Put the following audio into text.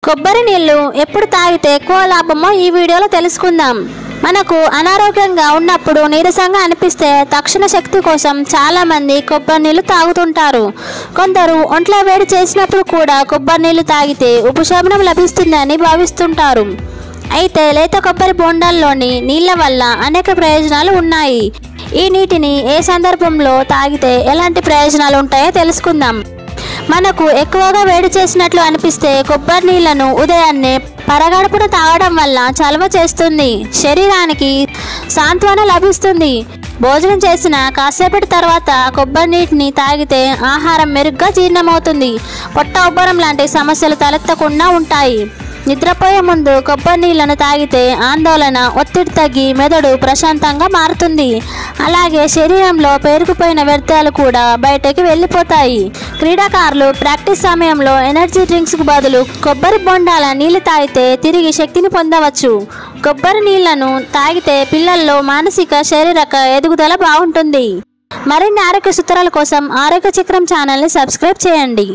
కొబ్బరి నీళ్లు ఎప్పుడు తాగితే ఎక్కువ లాభమో ఈ వీడియోలో తెలుసుకుందాం. మనకు అనారోగ్యంగా ఉన్నప్పుడు నీరసంగా అనిపిస్తే తక్షణ శక్తి కోసం చాలా మంది కొబ్బరి నీళ్లు తాగుతుంటారు. కొందరు ఒంట్లో వేడి చేసినప్పుడు కూడా కొబ్బరి నీళ్లు తాగితే ఉపశమనం లభిస్తుందని భావిస్తుంటారు. అయితే లేత కొబ్బరి బొండాల్లోని నీళ్ల వల్ల అనేక ప్రయోజనాలు ఉన్నాయి. ఈ నీటిని ఏ సందర్భంలో తాగితే ఎలాంటి ప్రయోజనాలు ఉంటాయో తెలుసుకుందాం. మనకు ఎక్కువగా వేడి చేసినట్లు అనిపిస్తే కొబ్బరి నీళ్లను ఉదయాన్నే పరగడుపున తాగడం వల్ల చలవ చేస్తుంది. శరీరానికి సాంత్వన లభిస్తుంది. భోజనం చేసిన కాసేపటి తర్వాత కొబ్బరి నీటిని తాగితే ఆహారం మెరుగ్గా జీర్ణమవుతుంది. పొట్ట ఉబ్బరం లాంటి సమస్యలు తలెత్తకుండా ఉంటాయి. నిద్రపోయే ముందు కొబ్బరి నీళ్లను తాగితే ఆందోళన, ఒత్తిడి తగ్గి మెదడు ప్రశాంతంగా మారుతుంది. అలాగే శరీరంలో పేరుకుపోయిన వ్యర్థాలు కూడా బయటకి వెళ్ళిపోతాయి. క్రీడాకారులు ప్రాక్టీస్ సమయంలో ఎనర్జీ డ్రింక్స్కు బదులు కొబ్బరి బొండాల నీళ్లు తాగితే తిరిగి శక్తిని పొందవచ్చు. కొబ్బరి నీళ్లను తాగితే పిల్లల్లో మానసిక, శారీరక ఎదుగుదల బాగుంటుంది. మరిన్ని ఆరోగ్య సూత్రాల కోసం ఆరోగ్య చక్రం ఛానల్ని సబ్స్క్రైబ్ చేయండి.